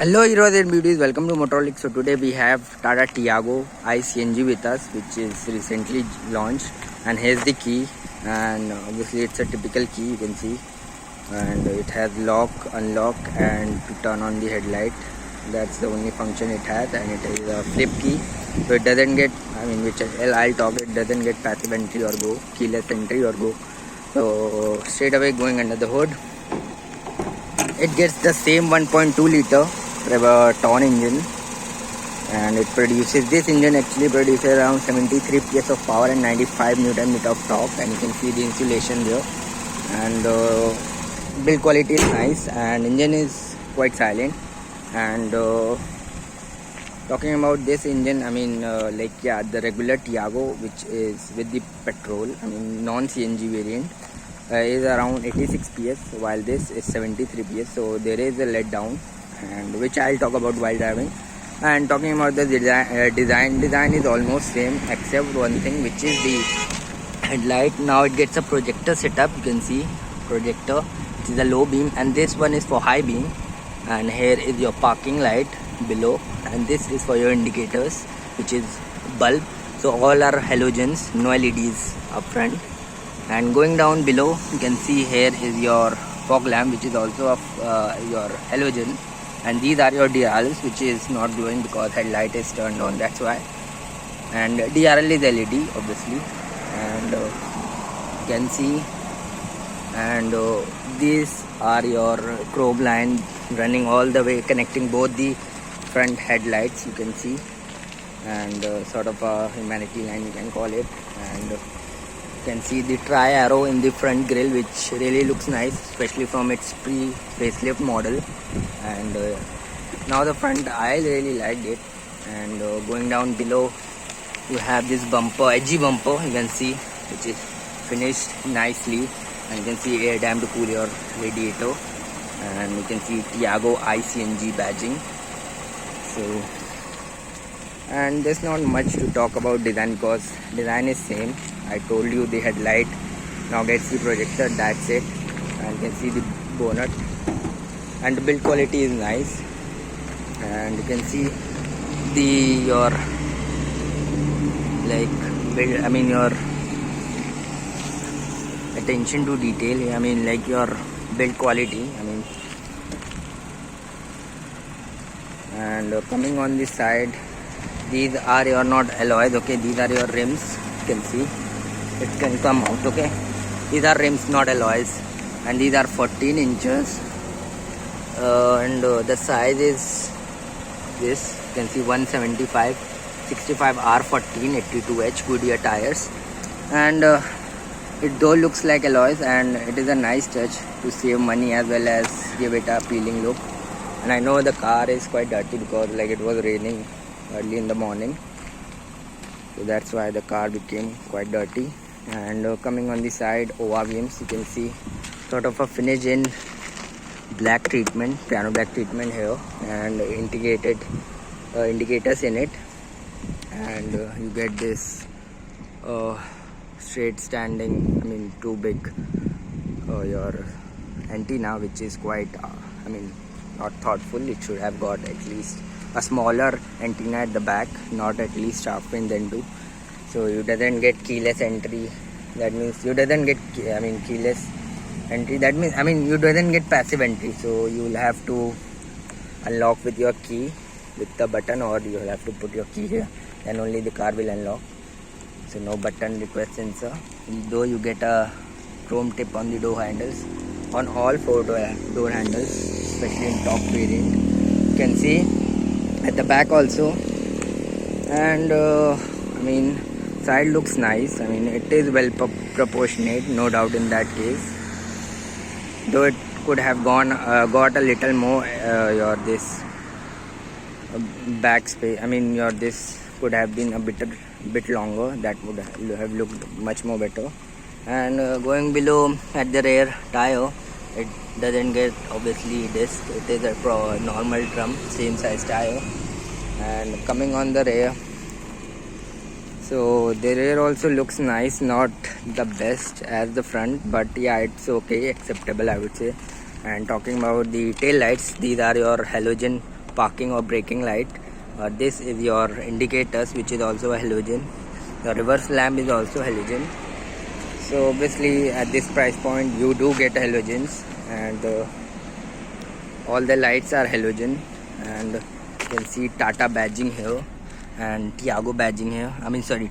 Hello heroes and beauties, welcome to Motorholic. So today we have Tata Tiago i-CNG with us, which is recently launched, and here's the key. And obviously it's a typical key, you can see, and it has lock, unlock and to turn on the headlight. That's the only function it has, and it is a flip key, so it doesn't get, which I'll talk, it doesn't get passive entry or go, keyless entry or go. So straight away going under the hood, it gets the same 1.2 liter Torn engine, and it produces, this engine actually produces around 73 PS of power and 95 Newton meter of torque, and you can see the insulation there, and build quality is nice, and engine is quite silent. And talking about this engine, the regular Tiago, which is with the petrol, non-CNG variant, is around 86 PS, while this is 73 PS, so there is a letdown, and which I'll talk about while driving. And talking about the design is almost same except one thing, which is the headlight. Now it gets a projector setup, you can see projector, which is a low beam, and this one is for high beam. And here is your parking light below, and this is for your indicators, which is bulb. So all are halogens, no LEDs up front. And going down below, you can see here is your fog lamp, which is also of your halogen, and these are your DRLs, which is not glowing because headlight is turned on, that's why. And DRL is LED obviously, and you can see, and these are your probe line running all the way, connecting both the front headlights, you can see, and sort of a humanity line you can call it. And you can see the tri-arrow in the front grille, which really looks nice, especially from its pre-facelift model. And now the front, I really liked it. And going down below, you have this bumper, edgy bumper, you can see, which is finished nicely, and you can see air dam to cool your radiator, and you can see Tiago i-CNG badging. So, and there's not much to talk about design because design is same. I told you the headlight now gets the projector, that's it. And you can see the bonnet, and the build quality is nice. And you can see your your attention to detail, your build quality, and coming on this side, these are your not alloys, okay, these are your rims, you can see it can come out, okay, these are rims, not alloys, and these are 14 inches, and the size is this, you can see 175 65 R14 82H Goodyear tires. And it though looks like alloys, and it is a nice touch to save money as well as give it a appealing look. And I know the car is quite dirty because it was raining early in the morning, so that's why the car became quite dirty. And coming on the side, ORVMs, you can see sort of a finish in black treatment, piano black treatment here, and integrated indicators in it. And you get this straight standing, too big your antenna, which is quite not thoughtful. It should have got at least a smaller antenna at the back, not at least half inch than two. So you doesn't get keyless entry, that means you doesn't get keyless entry, that means you doesn't get passive entry, so you will have to unlock with your key with the button, or you will have to put your key here, then only the car will unlock. So no button request sensor, though you get a chrome tip on the door handles, on all four door handles, especially in top variant, you can see at the back also. And side looks nice, it is well proportionate, no doubt in that case, though it could have got a little more your this back space, your this could have been a bit longer, that would have looked much more better. And going below at the rear tire, it doesn't get obviously disc, it is a normal drum, same size tire. And coming on the rear, So the rear also looks nice, not the best as the front, but yeah, it's okay, acceptable I would say. And talking about the tail lights, these are your halogen parking or braking light. This is your indicators, which is also a halogen. The reverse lamp is also halogen. So obviously at this price point you do get halogens, and all the lights are halogen, and you can see Tata badging here and Tiago badging here.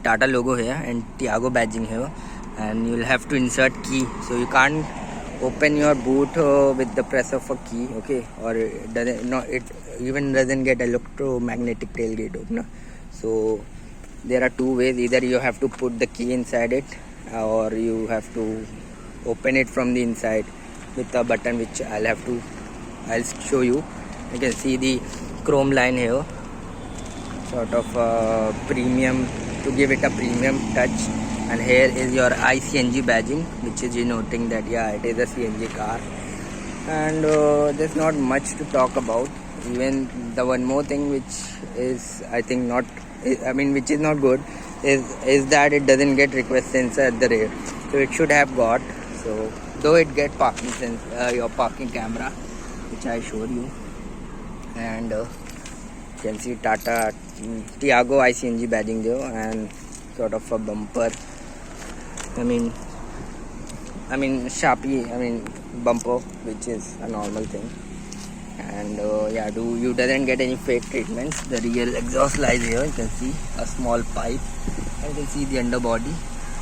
Tata logo here and Tiago badging here. And you'll have to insert key, so you can't open your boot with the press of a key, okay? Or it even doesn't get electromagnetic tailgate opener. So there are two ways: either you have to put the key inside it, or you have to open it from the inside with a button, which I'll show you. You can see the chrome line here, sort of premium, to give it a premium touch. And here is your i-CNG badging, which is denoting that it is a CNG car. And there's not much to talk about. Even the one more thing which is which is not good is that it doesn't get request sensor at the rear. So it should have got. So though it get parking sensor, your parking camera, which I showed you. And you can see Tata Tiago i-CNG badging there, and sort of a bumper. Sharpie, bumper, which is a normal thing. And you doesn't get any fake treatments. The real exhaust lies here. You can see a small pipe, and you can see the underbody.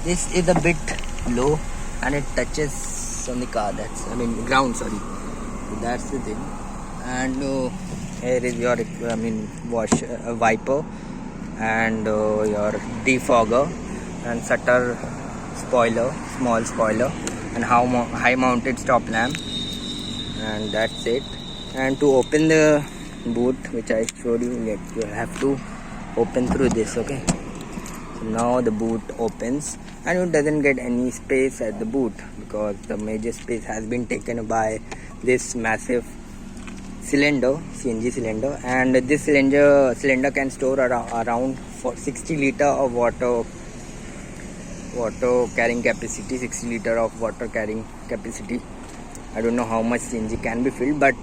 This is a bit low, and it touches on the car. Ground. Sorry. So that's the thing. And here is your wiper, and your defogger, and shutter spoiler, small spoiler, and high mounted stop lamp, and that's it. And to open the boot, which I showed you, you have to open through this, okay? So now the boot opens, and it doesn't get any space at the boot, because the major space has been taken by this massive cylinder, CNG cylinder. And this cylinder can store around 60 liter of water carrying capacity. 60 liter of water carrying capacity. I don't know how much CNG can be filled, but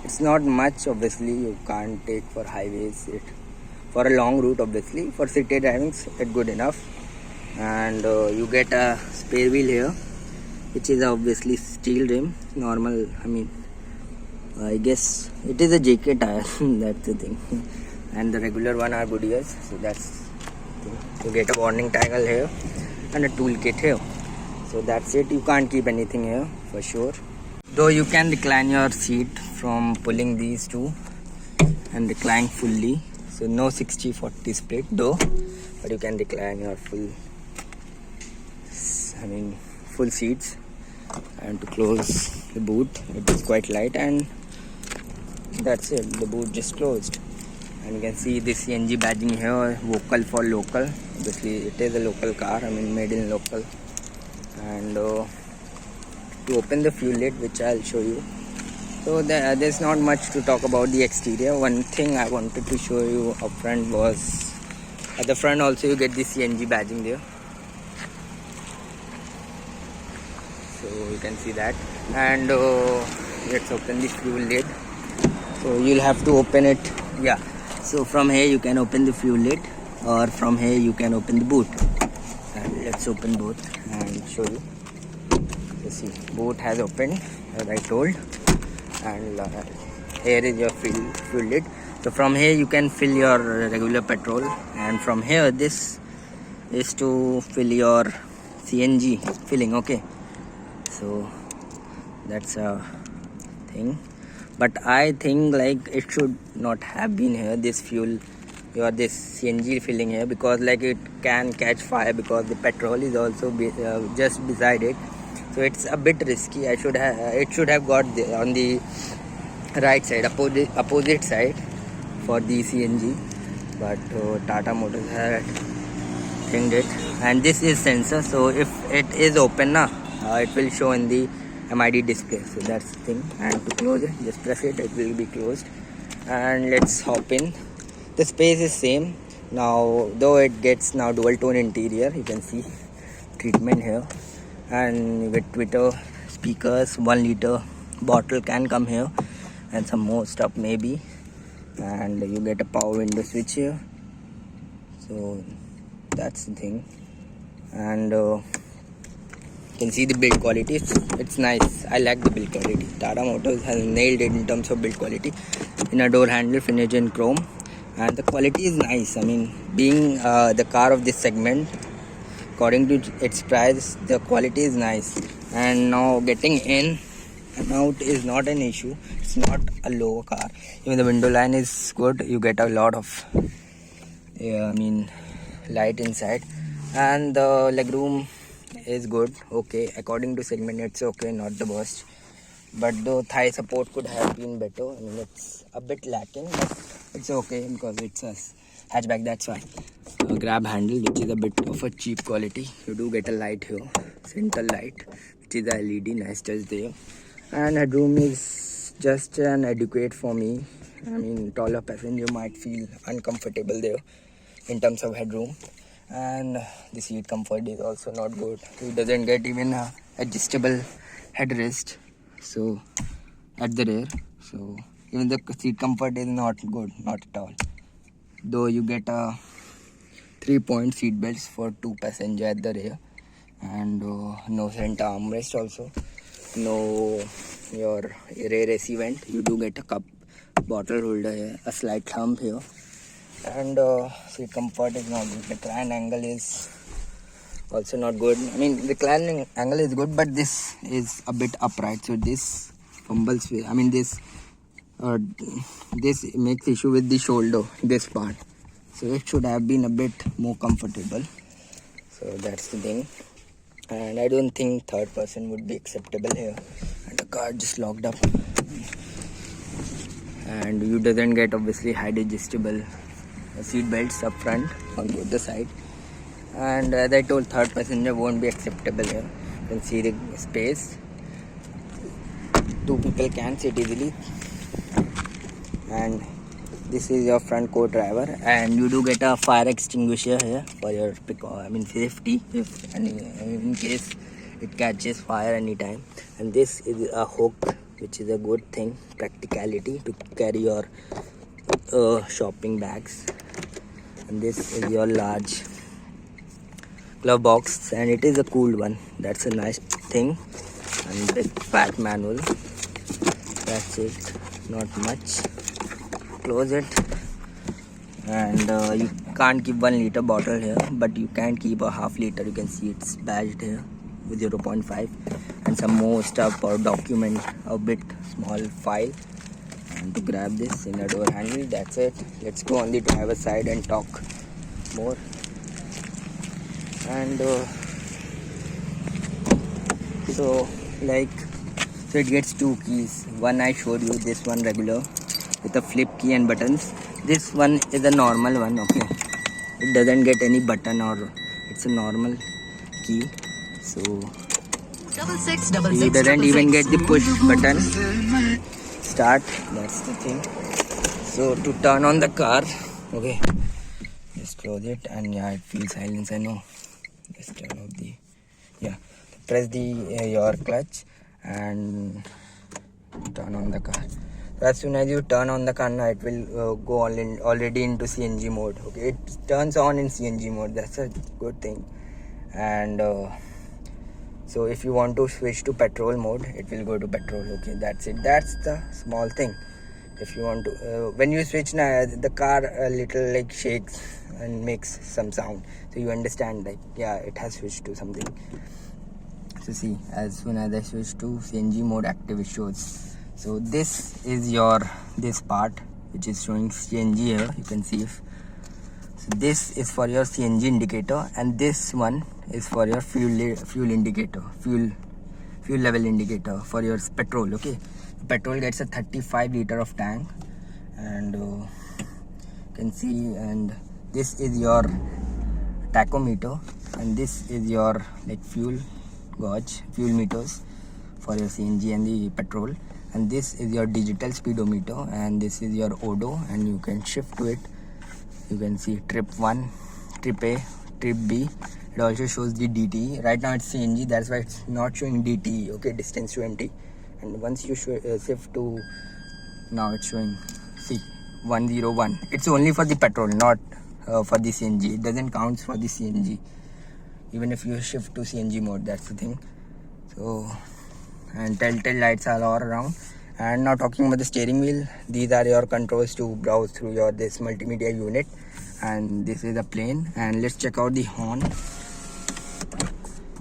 it's not much. Obviously you can't take for highways, for a long route. Obviously for city driving it's good enough. And you get a spare wheel here, which is obviously steel rim, normal. I guess it is a JK tire. That's the thing. And the regular one are Goodyears. So that's the thing. You get a warning tackle here and a toolkit here. So that's it. You can't keep anything here for sure. Though you can recline your seat from pulling these two and recline fully. So no 60-40 split though, but you can recline your full seats. And to close the boot, it is quite light, and that's it. The boot just closed. And you can see the CNG badging here, vocal for local. Obviously it is a local car, made in local. And to open the fuel lid, which I'll show you. So there's not much to talk about the exterior. One thing I wanted to show you up front was, at the front also you get the CNG badging there. So you can see that. And let's open the fuel lid. So you'll have to open it. So from here you can open the fuel lid, or from here you can open the boot. And let's open both and show you. You see, boot has opened as I told. And here is your fuel lid. So from here you can fill your regular petrol, and from here this is to fill your CNG filling, okay? So that's a thing. But I think it should not have been here, this fuel or this CNG filling here, because it can catch fire, because the petrol is also just beside it. So it's a bit risky. It should have got on the right side, opposite side for the CNG. But Tata Motors had thinged it. And this is sensor, so if it is open it will show in the MID display. So that's the thing. And to close it, just press it, it will be closed. And let's hop in. The space is same now, though it gets now dual tone interior. You can see treatment here, and with Twitter speakers, 1 liter bottle can come here, and some more stuff maybe. and you get a power window switch here. So that's the thing. And you can see the build quality. It's nice. I like the build quality. Tata Motors has nailed it in terms of build quality. Inner door handle finished in chrome, and the quality is nice. I mean, being the car of this segment, according to its price, the quality is nice. And now getting in and out is not an issue. It's not a low car. Even the window line is good. You get a lot of light inside, and the legroom is good. Okay, according to segment it's okay, not the worst, but the thigh support could have been better. I mean, it's a bit lacking, but it's okay because it's a hatchback, that's why. Grab handle, which is a bit of a cheap quality. You do get a light here, center light, which is a LED, nice touch there. And headroom is just an adequate for me. I mean, taller passenger might feel uncomfortable there in terms of headroom. And the seat comfort is also not good. It doesn't get even a adjustable headrest, so at the rear. So even the seat comfort is not good, not at all. Though you get a 3-point seat belts for 2 passengers at the rear, and no center armrest also. No your rear AC vent. You do get a cup bottle holder here, a slight thumb here, and seat comfort is not good. Recline angle is also not good. I mean, reclining angle is good, but this is a bit upright, so this fumbles with, I mean, this makes issue with the shoulder, this part, so it should have been a bit more comfortable. So that's the thing. And I don't think third person would be acceptable here. And the car just locked up, and you doesn't get obviously height adjustable seat belts up front on both the side. And as I told, third passenger won't be acceptable here. You can see the space, 2 people can sit easily. And this is your front co-driver, and you do get a fire extinguisher here for your safety, if in case it catches fire anytime. And this is a hook, which is a good thing, practicality to carry your shopping bags. And this is your large glove box, and it is a cool one. That's a nice thing. And the fat manual, that's it, not much. Close it. And you can't keep 1 liter bottle here, but you can keep a half liter. You can see it's badged here with 0.5, and some more stuff or document, a bit small file. And to grab this inner door handle, that's it. Let's go on the driver's side and talk more. And so it gets 2 keys. One I showed you, this one regular with a flip key and buttons. This one is a normal one, okay. It doesn't get any button, or it's a normal key. So it doesn't even get the push button start, that's the thing. So to turn on the car, okay, just close it, and yeah, it feels silence, I know. Just turn off the, press the your clutch and turn on the car. So as soon as you turn on the car, now it will go already into CNG mode. Okay, it turns on in CNG mode. That's a good thing. And so if you want to switch to petrol mode, it will go to petrol. Okay, that's it. That's the small thing. If you want to, when you switch now, the car a little shakes and makes some sound. So you understand, it has switched to something. So see, as soon as I switch to CNG mode, active, it shows. So this is this part which is showing CNG here. You can see so this is for your CNG indicator, and this one is for your fuel indicator, fuel level indicator for your petrol. Okay, petrol gets a 35 liter of tank, and you can see, and this is your tachometer, and this is your fuel gauge, fuel meters for your CNG and the petrol. And this is your digital speedometer, and this is your odo, and you can shift to it. You can see trip 1, trip A, trip B. It also shows the DTE. Right now it's CNG, that's why it's not showing DTE. Okay, distance to empty. And once you shift to, now it's showing, see, 101. It's only for the petrol, not for the CNG. It doesn't count for the CNG. Even if you shift to CNG mode, that's the thing. So, and telltale lights are all around. And now talking about the steering wheel, these are your controls to browse through your this multimedia unit. And this is a plane. And let's check out the horn.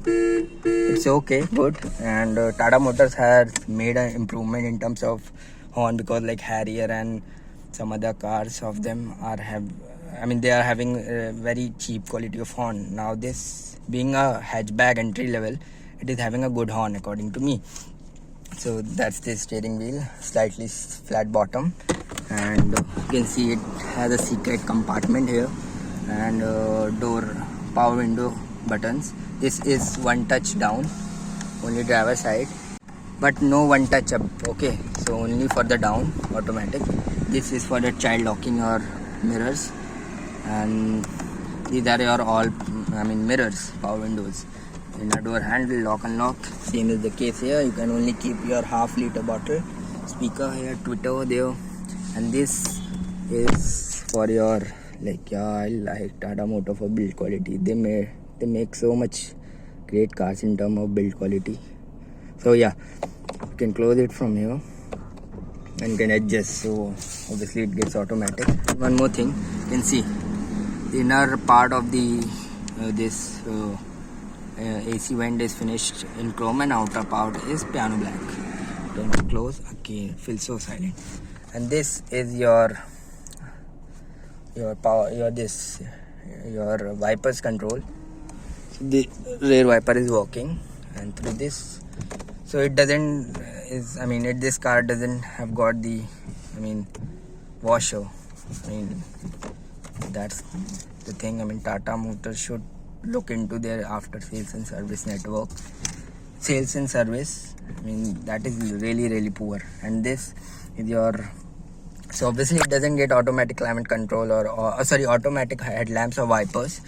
It's okay, good. And Tata Motors has made an improvement in terms of horn, because like Harrier and some other cars of them are they are having a very cheap quality of horn. Now this being a hatchback entry level, it is having a good horn according to me. So that's the steering wheel, slightly flat bottom, and you can see it has a secret compartment here, and door, power window buttons. This is one touch down, only driver side, but no one touch up. Okay, so only for the down automatic. This is for the child locking or mirrors, and these are your all mirrors, power windows. Inner door handle, lock and lock. Same is the case here. You can only keep your half-liter bottle. Speaker here, Twitter there, and this is for your I like Tata Motor for build quality. They make so much great cars in terms of build quality. So yeah, you can close it from here and can adjust. So obviously it gets automatic. One more thing, you can see the inner part of the AC vent is finished in chrome, and outer part is piano black. Don't close again, it feels so silent. And this is your power, your wipers control. So the rear wiper is working, and through this, so it doesn't this car doesn't have got the washer. That's the thing. Tata Motors should look into their after sales and service network. Sales and service, that is really poor. And this is your, so obviously it doesn't get automatic climate control or automatic headlamps or wipers.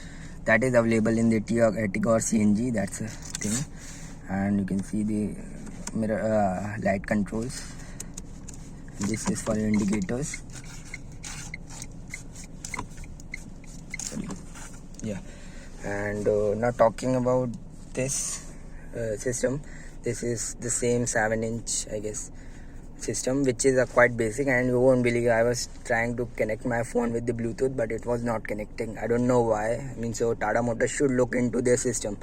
That is available in the Ertiga or CNG. That's a thing. And you can see the mirror light controls. This is for your indicators. Yeah. And now talking about this system, this is the same 7-inch system, which is quite basic, and you won't believe I was trying to connect my phone with the Bluetooth, but it was not connecting. I don't know why. So Tata Motors should look into their system.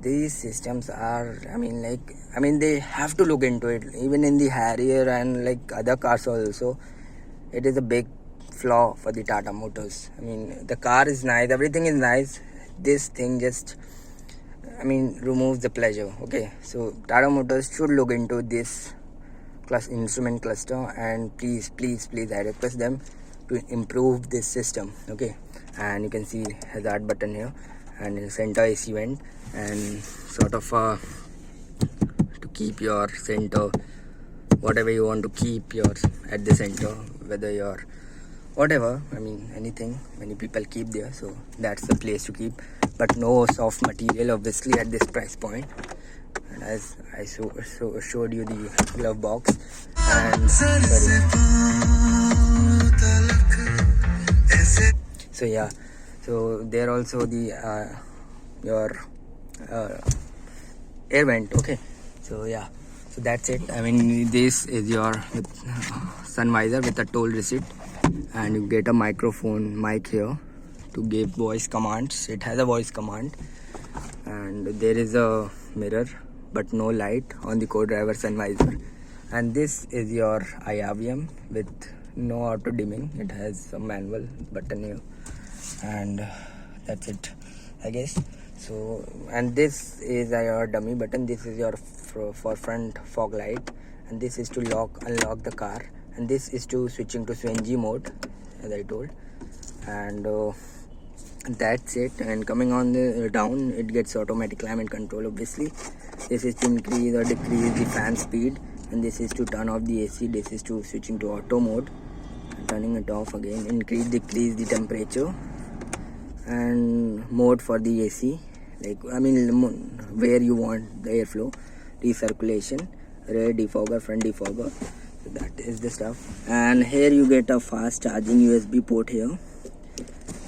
These systems are they have to look into it. Even in the Harrier and other cars also, it is a big flaw for the Tata Motors. The car is nice, everything is nice. This thing just removes the pleasure. Okay, so Tata Motors should look into this instrument cluster, and please I request them to improve this system. Okay, and you can see hazard button here, and in center AC vent, and sort of to keep your center, whatever you want to keep yours at the center, whether you're whatever, anything many people keep there, so that's the place to keep. But no soft material obviously at this price point. And as I showed you the glove box, and so yeah, so there also the your air vent. Okay, so yeah, so that's it. This is your sun visor with a toll receipt, and you get a mic here to give voice commands. It has a voice command, and there is a mirror but no light on the co-driver sun visor. And this is your IRVM with no auto dimming. It has some manual button here, and that's it, I guess. So, and this is your dummy button. This is your for front fog light, and this is to unlock the car, and this is to switching to CNG mode, as I told. And that's it. And coming on the down, it gets automatic climate control. Obviously, this is to increase or decrease the fan speed, and this is to turn off the AC. This is to switching to auto mode, turning it off again. Increase, decrease the temperature, and mode for the AC, where you want the airflow, recirculation, rear defogger, front defogger, So that is the stuff. And here you get a fast charging USB port here,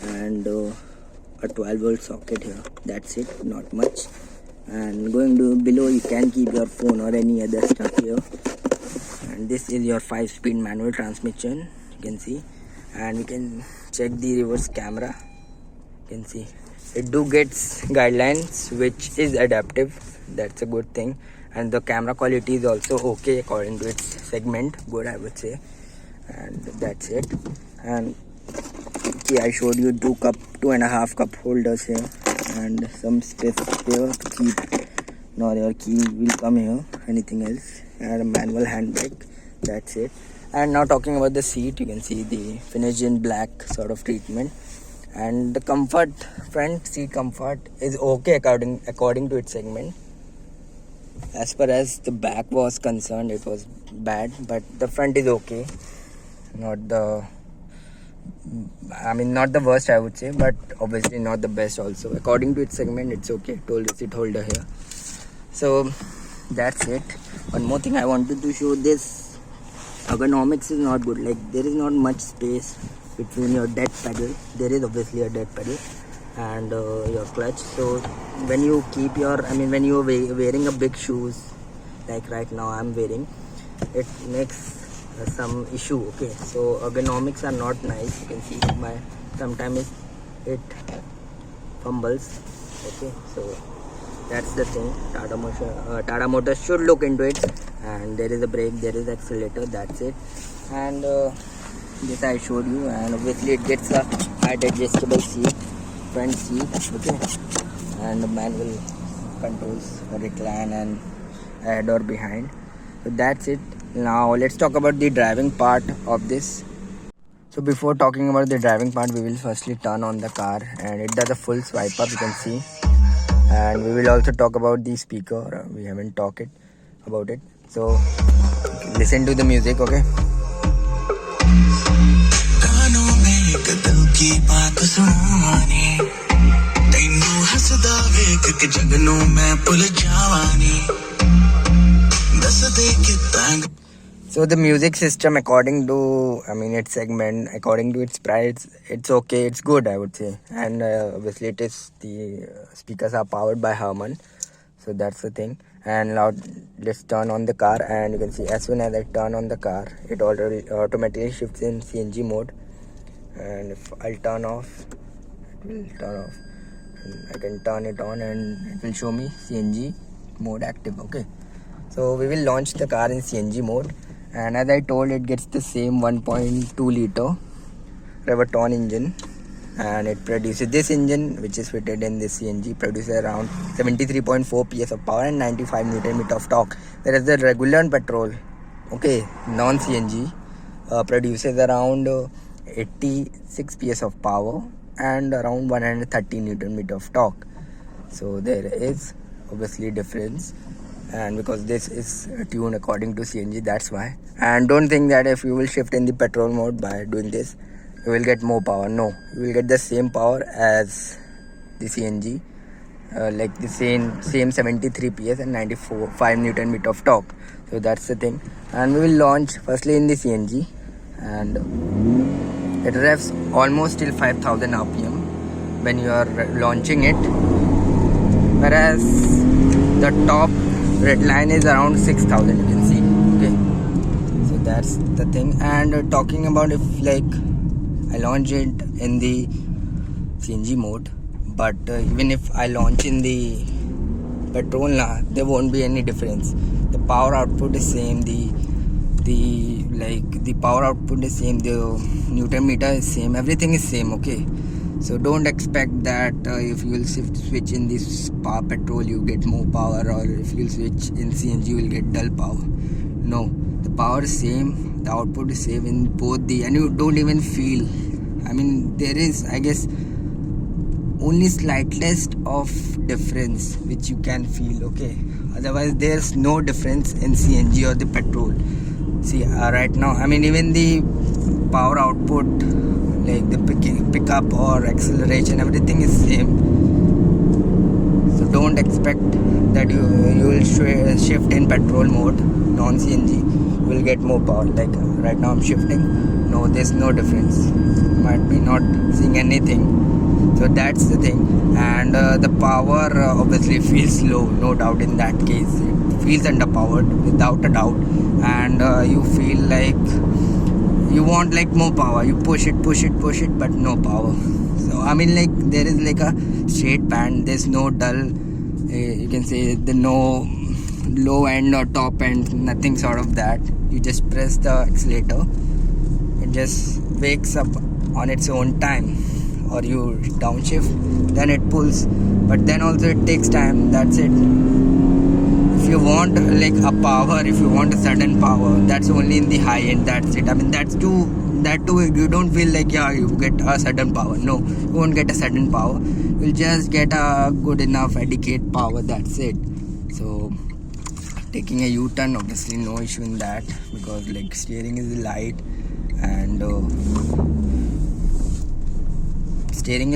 and a 12-volt socket here. That's it, not much. And going to below, you can keep your phone or any other stuff here. And this is your 5-speed manual transmission, you can see. And we can check the reverse camera. You can see it do gets guidelines, which is adaptive. That's a good thing. And the camera quality is also okay according to its segment, good I would say. And that's it. And okay, I showed you 2.5 cup holders here, and some space here to keep, nor your key will come here, anything else. And a manual handbrake, that's it. And now talking about the seat, you can see the finished in black sort of treatment. And the comfort, front seat comfort is okay according to its segment. As far as the back was concerned, it was bad, but the front is okay. Not the worst I would say, but obviously not the best also. According to its segment, it's okay. Told the seat holder here. So that's it. One more thing I wanted to show, this ergonomics is not good. Like, there is not much space between your dead pedal. There is obviously a dead pedal and your clutch. So when you keep your, when you're wearing a big shoes, like right now I'm wearing, it makes some issue. Okay, so ergonomics are not nice. You can see sometimes it fumbles. Okay, so that's the thing. Tata Motors should look into it. And there is a brake, there is accelerator, that's it. And this I showed you. And obviously it gets a height adjustable seat, front seat, okay, and manual controls, recline and ahead or behind. So that's it. Now let's talk about the driving part of this. So before talking about the driving part, we will firstly turn on the car, and it does a full swipe up, you can see. And we will also talk about the speaker. We haven't talked about it, so listen to the music, okay. So the music system, according to its segment, according to its price, it's okay, it's good I would say. And obviously it is, the speakers are powered by Harman, so that's the thing. And now let's turn on the car, and you can see as soon as I turn on the car, it already automatically shifts in CNG mode. And if I'll turn off, it will turn off, and I can turn it on and it will show me CNG mode active, okay. So we will launch the car in CNG mode, and as I told, it gets the same 1.2 liter Reverton engine, and it produces, this engine which is fitted in this CNG produces around 73.4 PS of power and 95 Nm of torque, whereas the regular petrol, okay, non-CNG produces around 86 PS of power and around 130 Nm of torque. So there is obviously difference, and because this is tuned according to CNG, that's why. And don't think that if you will shift in the petrol mode by doing this, you will get more power. No, you will get the same power as the CNG, like the same 73 PS and 5 Nm of torque. So that's the thing. And we will launch firstly in the CNG, and it revs almost till 5000 RPM when you are launching it, whereas the top red line is around 6000, you can see, okay. So that's the thing. And talking about, if like I launch it in the CNG mode, but even if I launch in the petrol, there won't be any difference. The power output is same, the power output is same, the Newton meter is same, everything is same, okay. So don't expect that if you will switch in this power petrol you get more power, or if you will switch in CNG you will get dull power. No, the power is same, the output is same in both the, and you don't even feel, there is, I guess, only slightest of difference which you can feel, okay. Otherwise there's no difference in CNG or the petrol. See, right now, even the power output, like the pickup or acceleration, everything is same. So don't expect that you will shift in petrol mode, non-CNG. will get more power. Like right now I'm shifting, no, there's no difference, might be not seeing anything. So that's the thing. And the power obviously feels low, no doubt in that case. It feels underpowered without a doubt. And you feel like you want like more power, you push it, but no power. So I mean, like there is like a straight band, there's no dull, you can say the no low end or top end, nothing sort of that. You just press the accelerator, it just wakes up on its own time, or you downshift, then it pulls. But then also it takes time, that's it. If you want like a power, if you want a sudden power, that's only in the high end, that's it. I mean, that too you don't feel like you get a sudden power. No, you won't get a sudden power, you'll just get a good enough adequate power, that's it. So taking a U-turn, obviously no issue in that, because like steering is light, and steering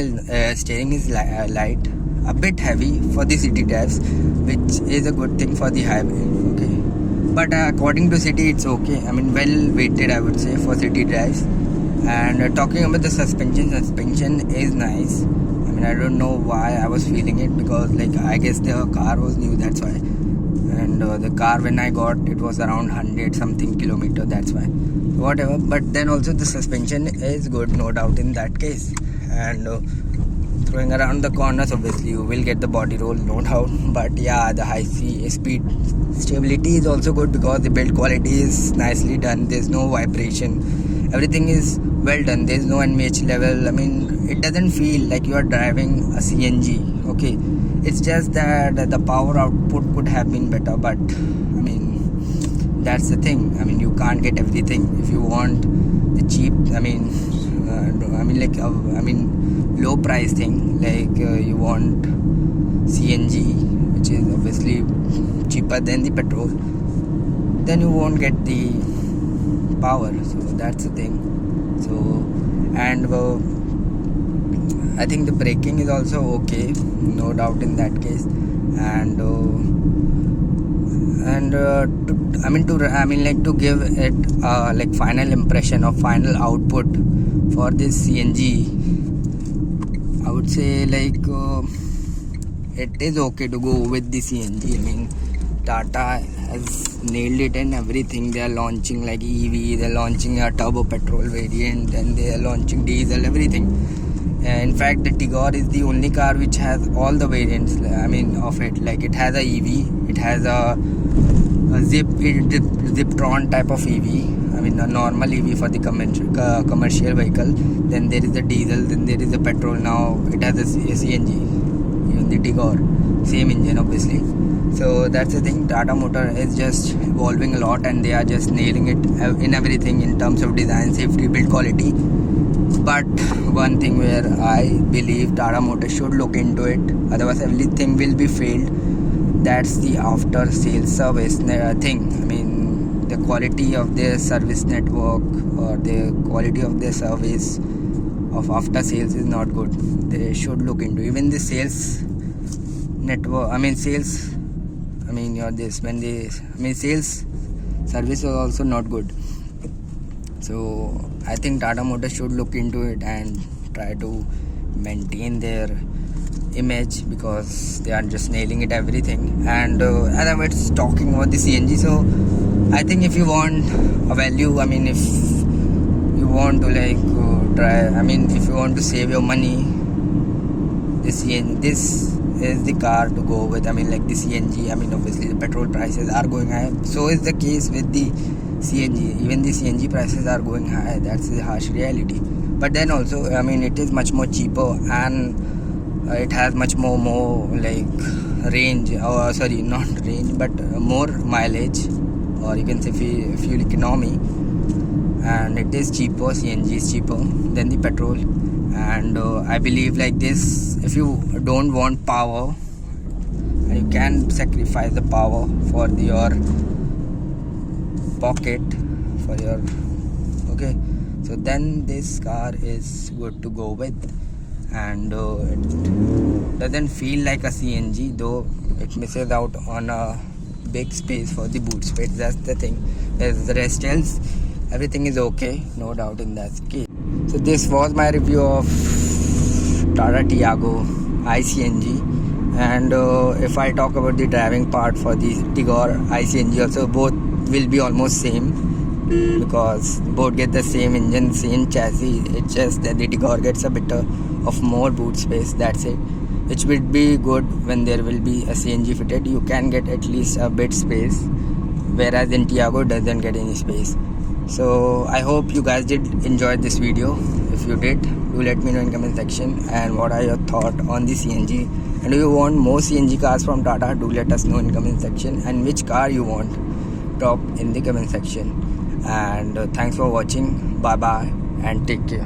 is light, a bit heavy for the city drives, which is a good thing for the highway. Okay, but according to city it's okay. I mean, well weighted, I would say, for city drives. And talking about the suspension is nice. I mean, I don't know why I was feeling it, because like I guess the car was new, that's why. And the car when I got it was around 100 something kilometer, that's why, whatever. But then also the suspension is good, no doubt in that case. And throwing around the corners, obviously you will get the body roll, no doubt. But yeah, the high speed stability is also good, because the build quality is nicely done, there's no vibration, everything is well done, there's no NVH level. I mean, it doesn't feel like you are driving a CNG. Okay, it's just that the power output could have been better, but I mean, that's the thing. I mean, you can't get everything. If you want the cheap, low price thing, like you want CNG, which is obviously cheaper than the petrol, then you won't get the power. So that's the thing. So, and I think the braking is also okay, no doubt in that case. And to give it like final impression or final output for this CNG, I would say like it is okay to go with the CNG. I mean, Tata has nailed it and everything. They are launching like EV, they are launching a turbo petrol variant, and they are launching diesel, everything. In fact, the Tigor is the only car which has all the variants, I mean, of it. Like it has a EV, it has a Ziptron type of EV, I mean a normal EV for the commercial vehicle. Then there is the diesel, then there is the petrol. Now it has a CNG, even the Tigor, same engine obviously. So that's the thing, Tata Motor is just evolving a lot, and they are just nailing it in everything in terms of design, safety, build quality. But one thing where I believe Tata Motors should look into it, otherwise everything will be failed, that's the after sales service thing. I mean, the quality of their service network or the quality of their service of after sales is not good. They should look into even the sales network. Sales service is also not good. So I think Tata Motors should look into it and try to maintain their image, because they are just nailing it everything. And as I was talking about the CNG, so I think if you want a value, I mean, if you want to like if you want to save your money, this is the car to go with. I mean, like the CNG, I mean, obviously the petrol prices are going high, so is the case with the CNG. Even the CNG prices are going high, that's the harsh reality. But then also, I mean, it is much more cheaper, and it has much more like range, or sorry, not range, but more mileage, or you can say fuel economy. And it is cheaper, CNG is cheaper than the petrol. And I believe like this, if you don't want power, and you can sacrifice the power for your pocket, for your so then this car is good to go with. And it doesn't feel like a CNG, though it misses out on a big space for the boot space. That's the thing. As the rest else, everything is okay, no doubt in that case. So this was my review of Tata Tiago i-CNG, and if I talk about the driving part for the Tigor i-CNG also, both will be almost same, because both get the same engine, same chassis. It's just that the Tigor gets a bit of more boot space, that's it, which would be good when there will be a CNG fitted. You can get at least a bit space, whereas in Tiago doesn't get any space. So I hope you guys did enjoy this video. If you did, do let me know in comment section, and what are your thoughts on the CNG, and do you want more CNG cars from Tata? Do let us know in comment section, and which car you want, drop in the comment section. And thanks for watching. Bye bye and take care.